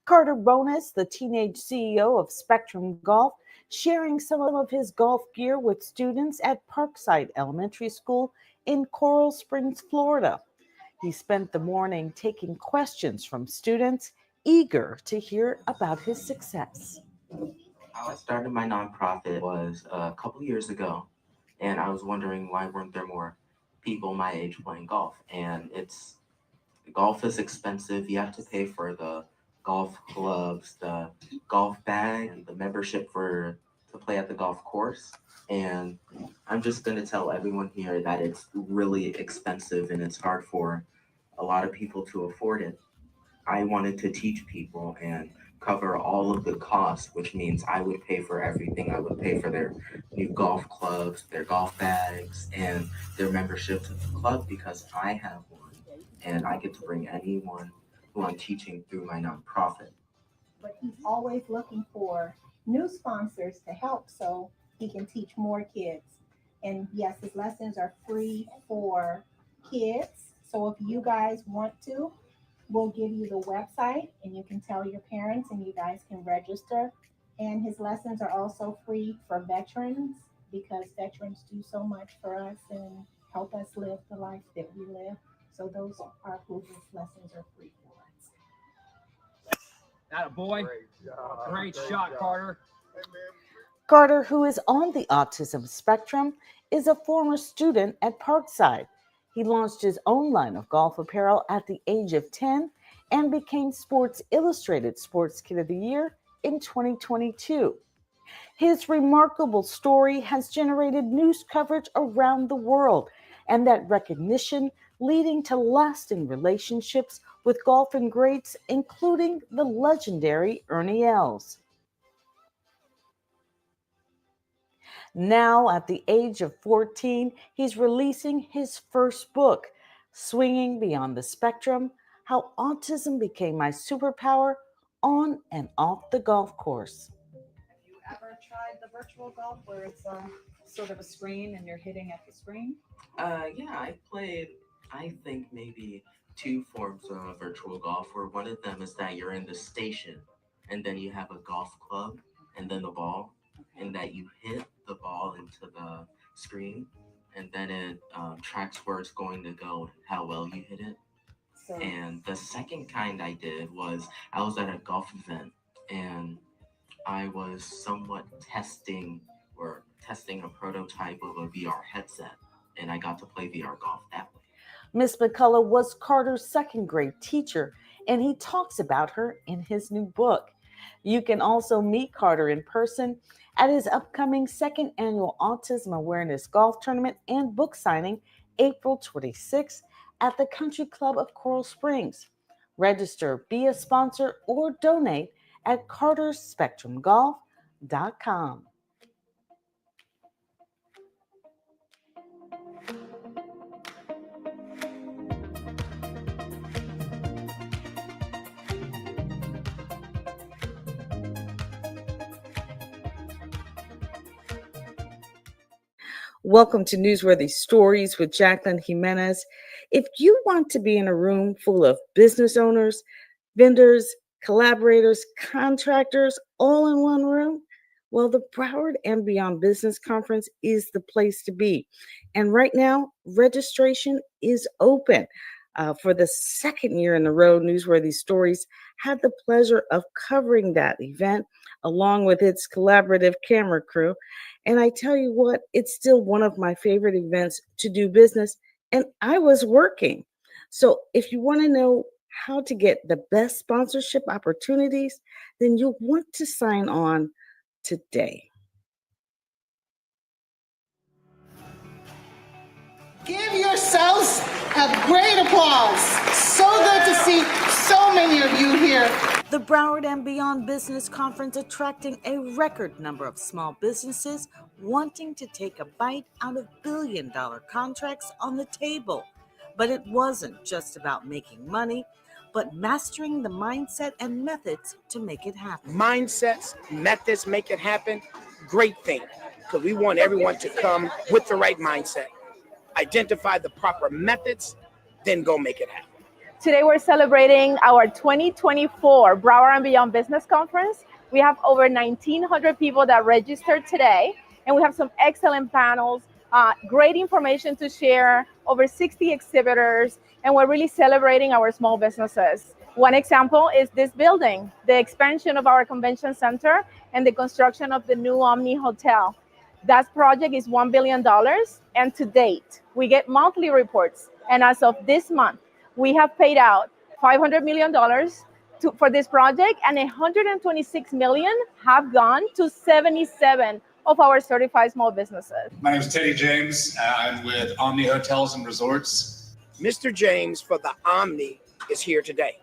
Carter Bonus, the teenage CEO of Spectrum Golf, sharing some of his golf gear with students at Parkside Elementary School in Coral Springs, Florida. He spent the morning taking questions from students eager to hear about his success. How I started my nonprofit was a couple years ago, and I was wondering why weren't there more people my age playing golf? And it's golf is expensive. You have to pay for the golf clubs, the golf bag, and the membership for to play at the golf course. And I'm just gonna tell everyone here that it's really expensive and it's hard for a lot of people to afford it. I wanted to teach people and cover all of the costs, which means I would pay for everything. I would pay for their new golf clubs, their golf bags, and their membership to the club because I have one and I get to bring anyone who I'm teaching through my nonprofit. But he's always looking for new sponsors to help so he can teach more kids. And yes, his lessons are free for kids. So if you guys want to, we'll give you the website and you can tell your parents and you guys can register. And his lessons are also free for veterans because veterans do so much for us and help us live the life that we live. So those are who his lessons are free for us. That a boy. Great shot, Carter. Carter, who is on the autism spectrum, is a former student at Parkside. He launched his own line of golf apparel at the age of 10 and became Sports Illustrated Sports Kid of the Year in 2022. His remarkable story has generated news coverage around the world, and that recognition leading to lasting relationships with golfing greats, including the legendary Ernie Els. Now, at the age of 14, he's releasing his first book, Swinging Beyond the Spectrum: How Autism Became My Superpower on and Off the Golf Course. Have you ever tried the virtual golf where it's sort of a screen and you're hitting at the screen? Yeah, I played, I think maybe two forms of virtual golf, where one of them is that you're in the station and then you have a golf club and then the ball, and that you hit the ball into the screen and then it tracks where it's going to go, how well you hit it. So, And the second kind I did was I was at a golf event and I was somewhat testing a prototype of a VR headset, and I got to play VR golf that way. Miss McCullough was Carter's second grade teacher, and he talks about her in his new book. You can also meet Carter in person at his upcoming second annual Autism Awareness Golf Tournament and book signing April 26th at the Country Club of Coral Springs. Register, be a sponsor, or donate at carterspectrumgolf.com. Welcome to Newsworthy Stories with Jacqueline Jimenez. If you want to be in a room full of business owners, vendors, collaborators, contractors, all in one room, well, the Broward and Beyond Business Conference is the place to be. And right now, registration is open. For the second year in a row, Newsworthy Stories had the pleasure of covering that event along with its collaborative camera crew. And I tell you what, it's still one of my favorite events to do business, and I was working. So if you want to know how to get the best sponsorship opportunities, then you'll want to sign on today. Give yourselves a great applause. So good to see so many of you here. The Broward and Beyond Business Conference attracting a record number of small businesses wanting to take a bite out of billion-dollar contracts on the table. But it wasn't just about making money, but mastering the mindset and methods to make it happen. Mindsets, methods make it happen. Great thing, because we want everyone to come with the right mindset. Identify the proper methods, then go make it happen. Today we're celebrating our 2024 Broward and Beyond Business Conference. We have over 1,900 people that registered today, and we have some excellent panels, great information to share, over 60 exhibitors, and we're really celebrating our small businesses. One example is this building, the expansion of our convention center and the construction of the new Omni Hotel. That project is $1 billion, and to date, we get monthly reports, and as of this month, we have paid out $500 million for this project, and $126 million have gone to 77 of our certified small businesses. My name is Teddy James. I'm with Omni Hotels and Resorts. Mr. James for the Omni is here today,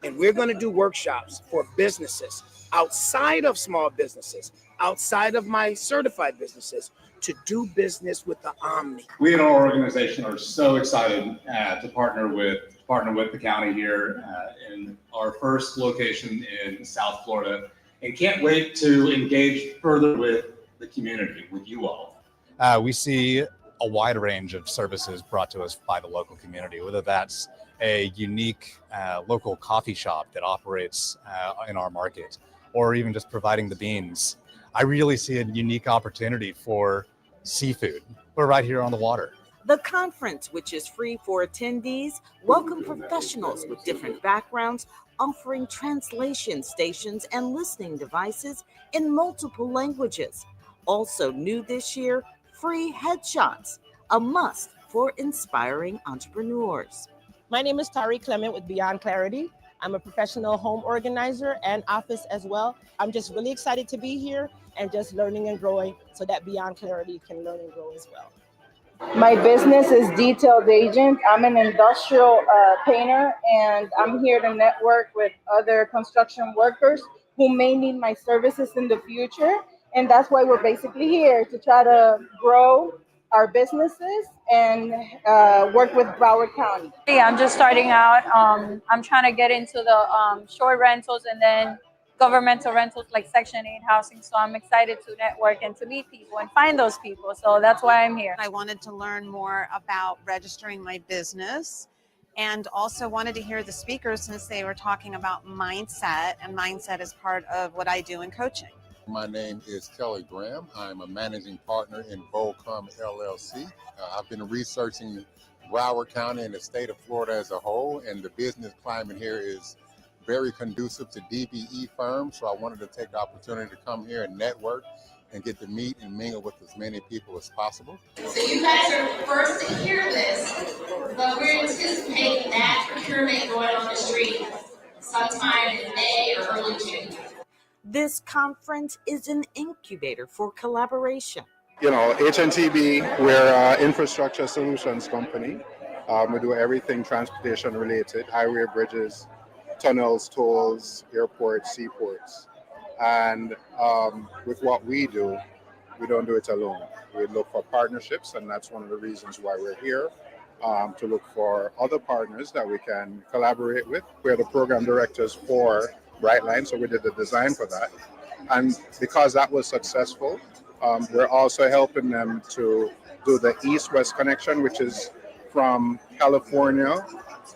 and we're going to do workshops for businesses outside of small businesses, outside of my certified businesses, to do business with the Omni. We in our organization are so excited to partner with the county here in our first location in South Florida, and can't wait to engage further with the community, with you all. We see a wide range of services brought to us by the local community, whether that's a unique local coffee shop that operates in our market, or even just providing the beans. I really see a unique opportunity for seafood. We're right here on the water. The conference, which is free for attendees, welcome professionals with different backgrounds, offering translation stations and listening devices in multiple languages. Also new this year, free headshots, a must for inspiring entrepreneurs. My name is Tari Clement with Beyond Clarity. I'm a professional home organizer and office as well. I'm just really excited to be here and just learning and growing so that Beyond Clarity can learn and grow as well. My business is Detailed Agent. I'm an industrial painter, and I'm here to network with other construction workers who may need my services in the future. And that's why we're basically here, to try to grow our businesses and work with Broward County. Yeah, I'm just starting out. I'm trying to get into the short rentals and then governmental rentals like Section 8 housing. So I'm excited to network and to meet people and find those people. So that's why I'm here. I wanted to learn more about registering my business, and also wanted to hear the speakers since they were talking about mindset, and mindset is part of what I do in coaching. My name is Kelly Graham. I'm a managing partner in Volcom LLC. I've been researching Broward County and the state of Florida as a whole, and the business climate here is very conducive to DBE firms. So I wanted to take the opportunity to come here and network and get to meet and mingle with as many people as possible. So you guys are first to hear this, but we're anticipating that procurement going on the street sometime in May or early June. This conference is an incubator for collaboration. You know, HNTB, we're an infrastructure solutions company. We do everything transportation related, highway, bridges, tunnels, tolls, airports, seaports. And with what we do, we don't do it alone. We look for partnerships, and that's one of the reasons why we're here, to look for other partners that we can collaborate with. We're the program directors for Brightline, so we did the design for that. And because that was successful, we're also helping them to do the east-west connection, which is from California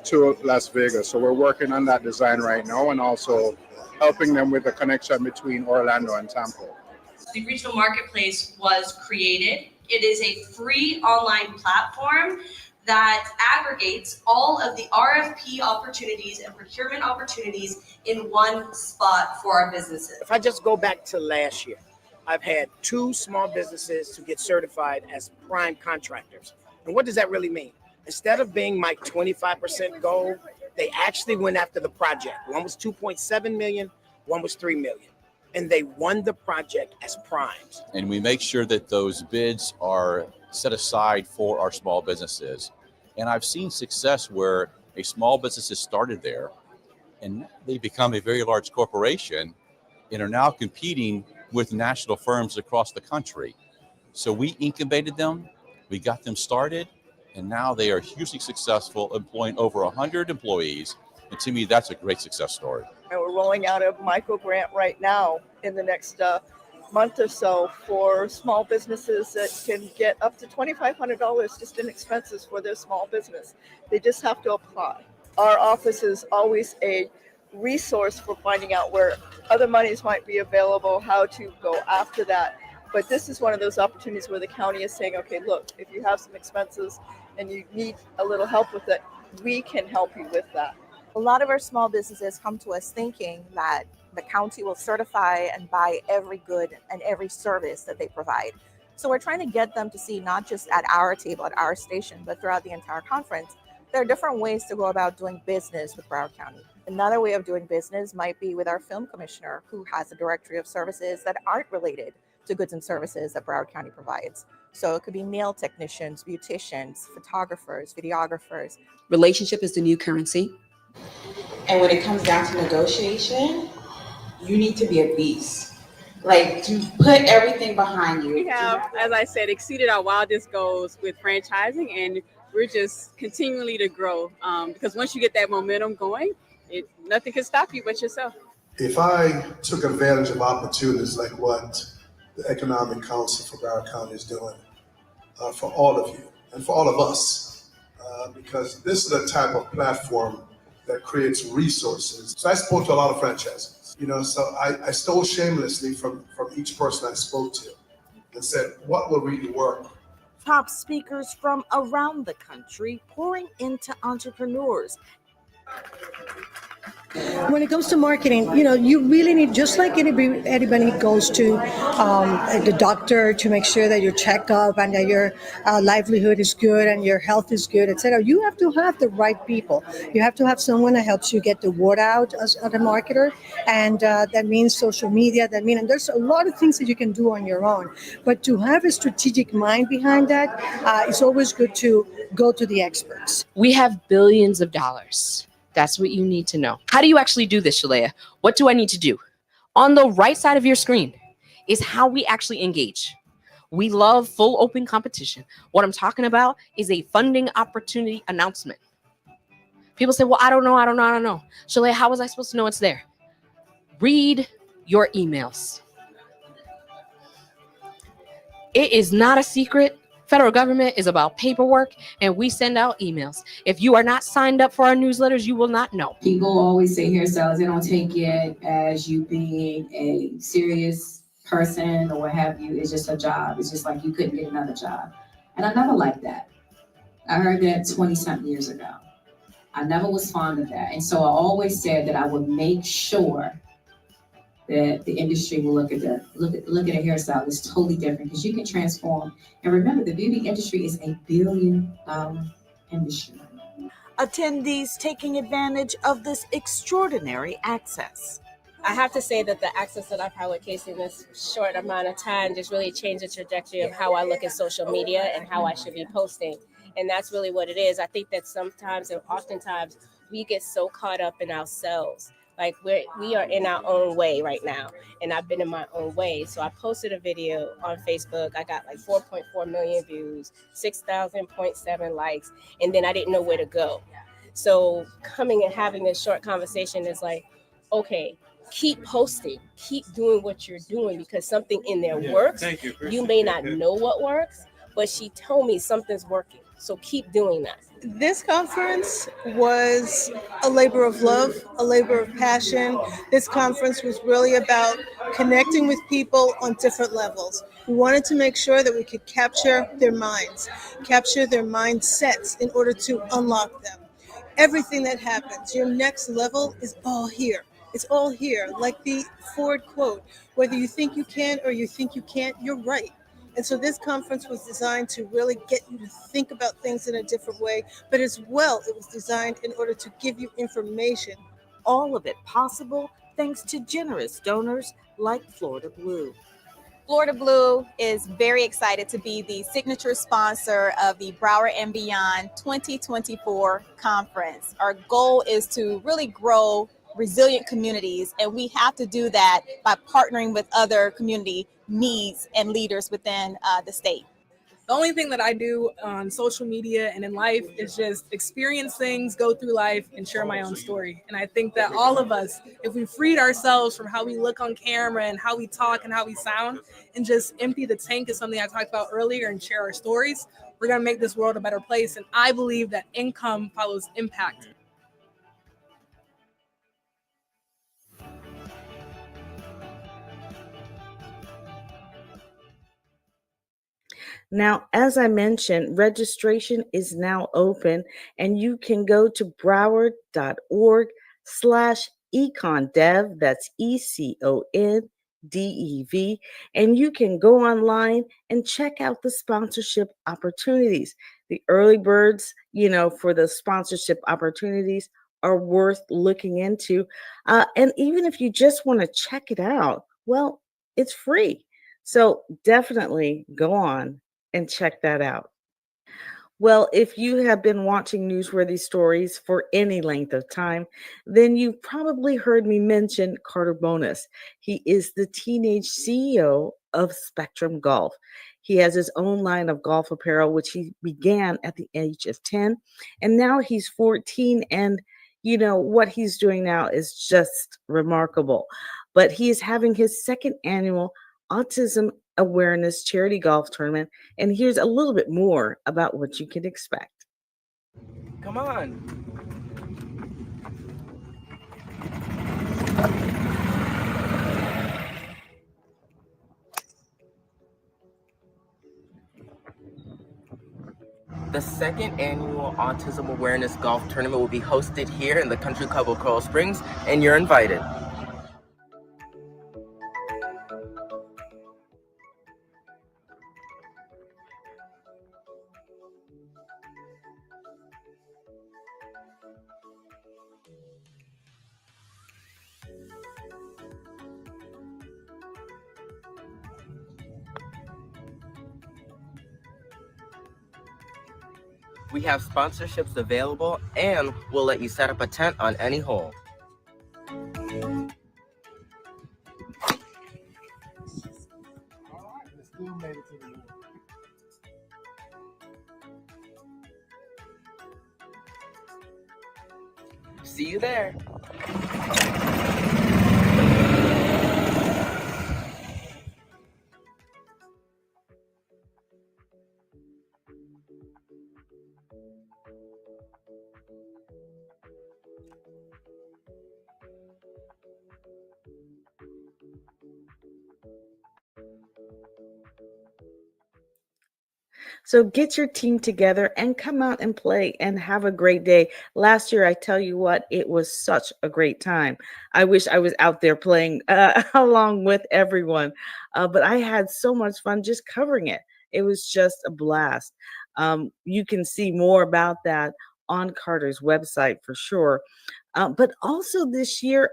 to Las Vegas. So we're working on that design right now, and also helping them with the connection between Orlando and Tampa. The Regional Marketplace was created. It is a free online platform that aggregates all of the RFP opportunities and procurement opportunities in one spot for our businesses. If I just go back to last year, I've had 2 small businesses to get certified as prime contractors. And what does that really mean? Instead of being my 25% goal, they actually went after the project. One was 2.7 million, one was 3 million. And they won the project as primes. And we make sure that those bids are set aside for our small businesses. And I've seen success where a small business has started there and they become a very large corporation and are now competing with national firms across the country. So we incubated them, we got them started, and now they are hugely successful, employing over 100 employees. And to me, that's a great success story. And we're rolling out a micro grant right now in the next month or so for small businesses that can get up to $2,500 just in expenses for their small business. They just have to apply. Our office is always a resource for finding out where other monies might be available, how to go after that. But this is one of those opportunities where the county is saying, okay, look, if you have some expenses and you need a little help with it, we can help you with that. A lot of our small businesses come to us thinking that the county will certify and buy every good and every service that they provide. So we're trying to get them to see, not just at our table, at our station, but throughout the entire conference, there are different ways to go about doing business with Broward County. Another way of doing business might be with our film commissioner, who has a directory of services that aren't related to goods and services that Broward County provides. So it could be nail technicians, beauticians, photographers, videographers. Relationship is the new currency. And when it comes down to negotiation, you need to be a beast. Like, to put everything behind you. We have, as I said, exceeded our wildest goals with franchising, and we're just continually to grow. Because once you get that momentum going, nothing can stop you but yourself. If I took advantage of opportunities like what the Economic Council for Broward County is doing for all of you and for all of us, because this is a type of platform that creates resources. So I spoke to a lot of franchises, so I stole shamelessly from each person I spoke to and said, what will really work? Top speakers from around the country pouring into entrepreneurs. When it comes to marketing, you really need, just like anybody goes to the doctor to make sure that your checkup and that your livelihood is good and your health is good, etc. You have to have the right people. You have to have someone that helps you get the word out as a marketer, and that means social media. And there's a lot of things that you can do on your own. But to have a strategic mind behind that, it's always good to go to the experts. We have billions of dollars. That's what you need to know. How do you actually do this, Shalea? What do I need to do? On the right side of your screen is how we actually engage. We love full open competition. What I'm talking about is a funding opportunity announcement. People say, well, I don't know. Shalea, how was I supposed to know it's there? Read your emails. It is not a secret. Federal government is about paperwork, and we send out emails. If you are not signed up for our newsletters, you will not know. People always say hairstylists, they don't take it as you being a serious person or what have you. It's just a job. It's just like you couldn't get another job. And I never liked that. I heard that 20-something years ago. I never was fond of that. And so I always said that I would make sure that the industry will look at a hairstyle that's totally different, because you can transform. And remember, the beauty industry is $1 billion industry. Attendees taking advantage of this extraordinary access. I have to say that the access that I've had with Casey in this short amount of time just really changed the trajectory of how I look at social media and how I should be posting. And that's really what it is. I think that sometimes and oftentimes we get so caught up in ourselves. Like we are in our own way right now. And I've been in my own way. So I posted a video on Facebook. I got like 4.4 million views, 6,000.7 likes, and then I didn't know where to go. So coming and having this short conversation is like, okay, keep posting, keep doing what you're doing because something in there works. Thank you. You may not know what works, but she told me something's working. So keep doing that. This conference was a labor of love, a labor of passion. This conference was really about connecting with people on different levels. We wanted to make sure that we could capture their minds, capture their mindsets in order to unlock them. Everything that happens, your next level is all here. It's all here. Like the Ford quote, whether you think you can or you think you can't, you're right. And so this conference was designed to really get you to think about things in a different way, but as well, it was designed in order to give you information. All of it possible thanks to generous donors like Florida Blue. Florida Blue is very excited to be the signature sponsor of the Broward and Beyond 2024 conference. Our goal is to really grow resilient communities, and we have to do that by partnering with other community needs and leaders within the state. The only thing that I do on social media and in life is just experience things, go through life, and share my own story. And I think that all of us, if we freed ourselves from how we look on camera and how we talk and how we sound, and just empty the tank is something I talked about earlier and share our stories, we're going to make this world a better place. And I believe that income follows impact. Now, as I mentioned, registration is now open and you can go to broward.org/econdev, that's ECONDEV, and you can go online and check out the sponsorship opportunities. The early birds, for the sponsorship opportunities are worth looking into. And even if you just want to check it out, well, it's free. So definitely go on and check that out. Well, if you have been watching Newsworthy Stories for any length of time, then you've probably heard me mention Carter Bonus. He is the teenage CEO of Spectrum Golf. He has his own line of golf apparel, which he began at the age of 10, and now he's 14, and what he's doing now is just remarkable. But he is having his second annual Autism Awareness Charity Golf Tournament, and here's a little bit more about what you can expect. Come on. The second annual Autism Awareness Golf Tournament will be hosted here in the Country Club of Coral Springs, and you're invited. We have sponsorships available, and we'll let you set up a tent on any hole. See you there. So get your team together and come out and play and have a great day. Last year, I tell you what, it was such a great time. I wish I was out there playing along with everyone, but I had so much fun just covering it. It was just a blast. You can see more about that on Carter's website for sure. But also this year,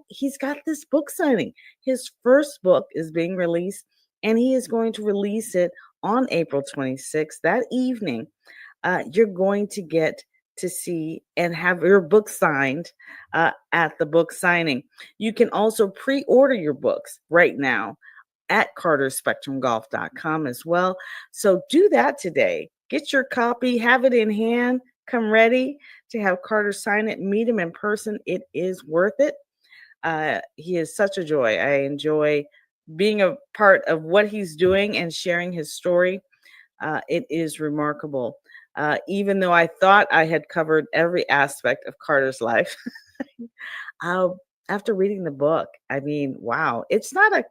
he's got this book signing. His first book is being released, and he is going to release it on April 26th. That evening, you're going to get to see and have your book signed at the book signing. You can also pre order your books right now at carterspectrumgolf.com as well. So do that today. Get your copy, have it in hand, come ready to have Carter sign it, meet him in person. It is worth it. He is such a joy. I enjoy being a part of what he's doing and sharing his story. It is remarkable. Even though I thought I had covered every aspect of Carter's life, uh, after reading the book, I mean, wow, it's not a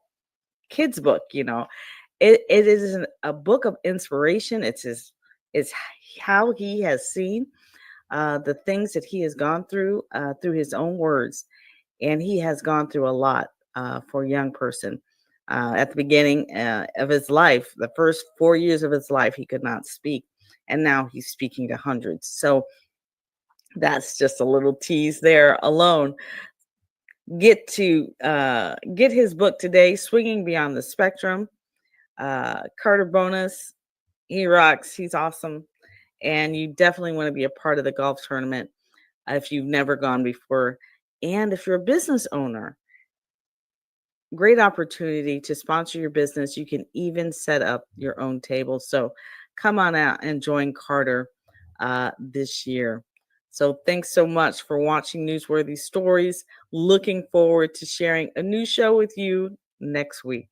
kid's book, it is a book of inspiration. It's how he has seen the things that he has gone through his own words, and he has gone through a lot for a young person. At the beginning of his life, the first 4 years of his life, he could not speak, and now he's speaking to hundreds. So that's just a little tease there alone. Get his book today, Swinging Beyond the Spectrum. Carter Bonus, he rocks. He's awesome, and you definitely want to be a part of the golf tournament if you've never gone before. And if you're a business owner, great opportunity to sponsor your business. You can even set up your own table. So come on out and join Carter this year. So thanks so much for watching Newsworthy Stories. Looking forward to sharing a new show with you next week.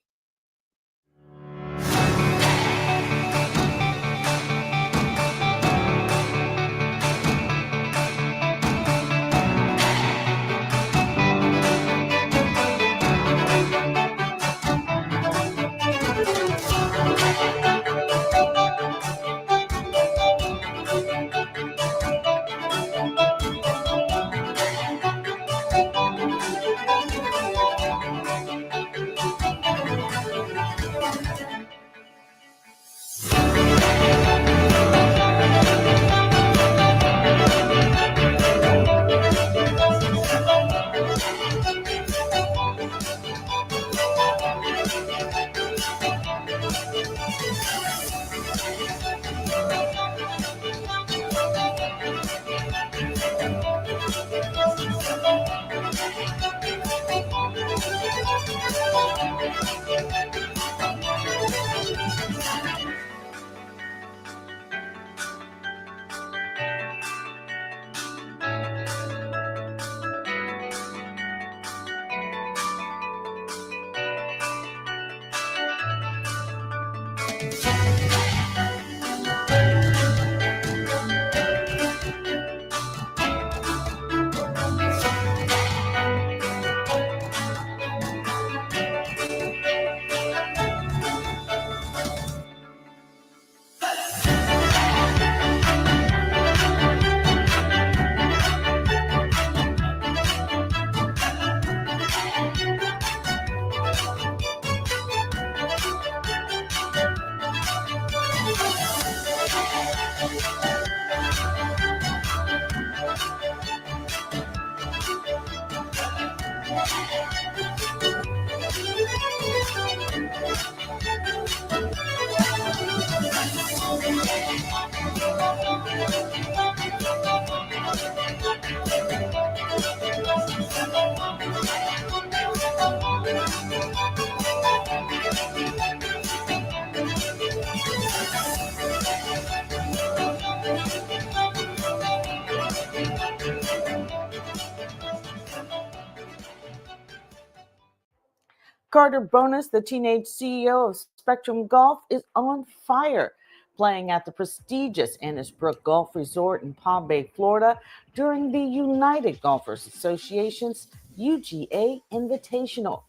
Carter Bonus, the teenage CEO of Spectrum Golf, is on fire, playing at the prestigious Innisbrook Golf Resort in Palm Bay, Florida, during the United Golfers Association's UGA Invitational,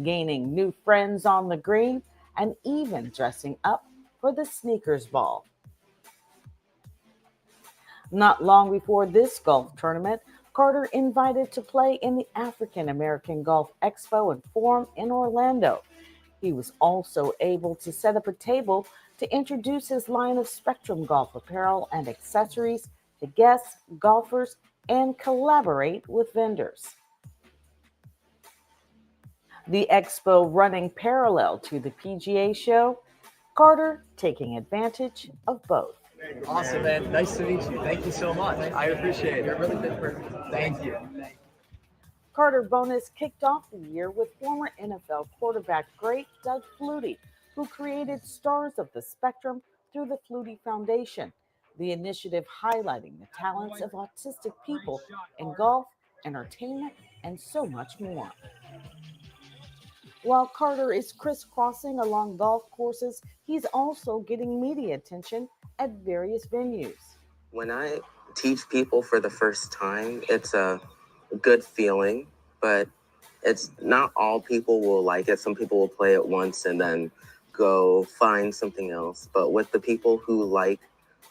gaining new friends on the green and even dressing up for the Sneakers Ball. Not long before this golf tournament, Carter invited to play in the African American Golf Expo and Forum in Orlando. He was also able to set up a table to introduce his line of Spectrum Golf apparel and accessories to guests, golfers, and collaborate with vendors. The expo running parallel to the PGA show, Carter taking advantage of both. Awesome, man. Nice to meet you. Thank you so much. I appreciate it. You're a really good person. Thank you. Carter Bonus kicked off the year with former NFL quarterback great Doug Flutie, who created Stars of the Spectrum through the Flutie Foundation, the initiative highlighting the talents of autistic people in golf, entertainment, and so much more. While Carter is crisscrossing along golf courses, he's also getting media attention at various venues. When I teach people for the first time, it's a good feeling, but it's not all people will like it. Some people will play it once and then go find something else. But with the people who like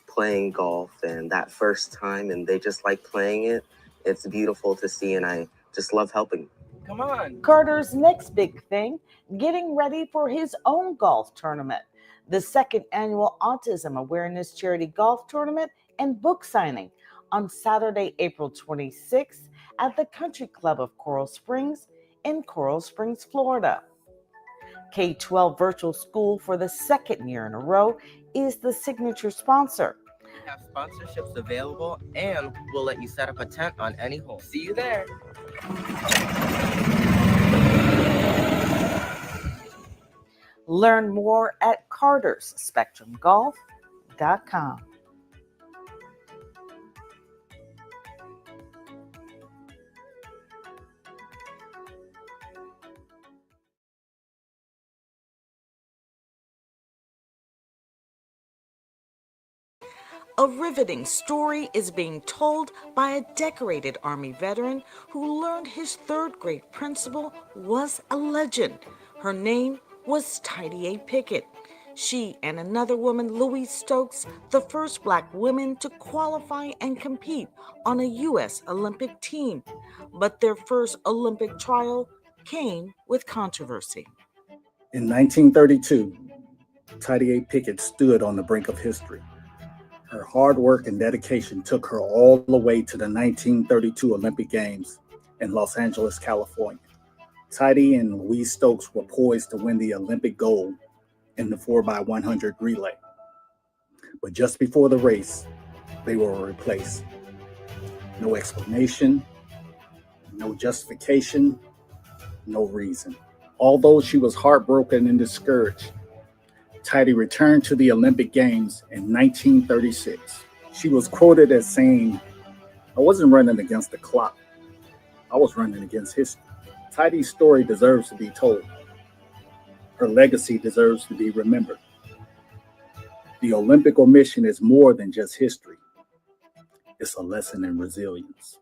playing golf and that first time and they just like playing it, it's beautiful to see, and I just love helping. Come on. Carter's next big thing, getting ready for his own golf tournament, the second annual Autism Awareness Charity Golf Tournament and book signing on Saturday, April 26th at the Country Club of Coral Springs in Coral Springs, Florida. K-12 Virtual School for the second year in a row is the signature sponsor. We have sponsorships available, and we'll let you set up a tent on any hole. See you there. Learn more at cartersspectrumgolf.com. A riveting story is being told by a decorated Army veteran who learned his third grade principal was a legend. Her name was Tidy A. Pickett. She and another woman, Louise Stokes, the first Black women to qualify and compete on a U.S. Olympic team. But their first Olympic trial came with controversy. In 1932, Tidy A. Pickett stood on the brink of history. Her hard work and dedication took her all the way to the 1932 Olympic Games in Los Angeles, California. Tidy and Louise Stokes were poised to win the Olympic gold in the 4x100 relay. But just before the race, they were replaced. No explanation, no justification, no reason. Although she was heartbroken and discouraged, Tidy returned to the Olympic Games in 1936. She was quoted as saying, "I wasn't running against the clock. I was running against history." Tidy's story deserves to be told. Her legacy deserves to be remembered. The Olympic omission is more than just history. It's a lesson in resilience.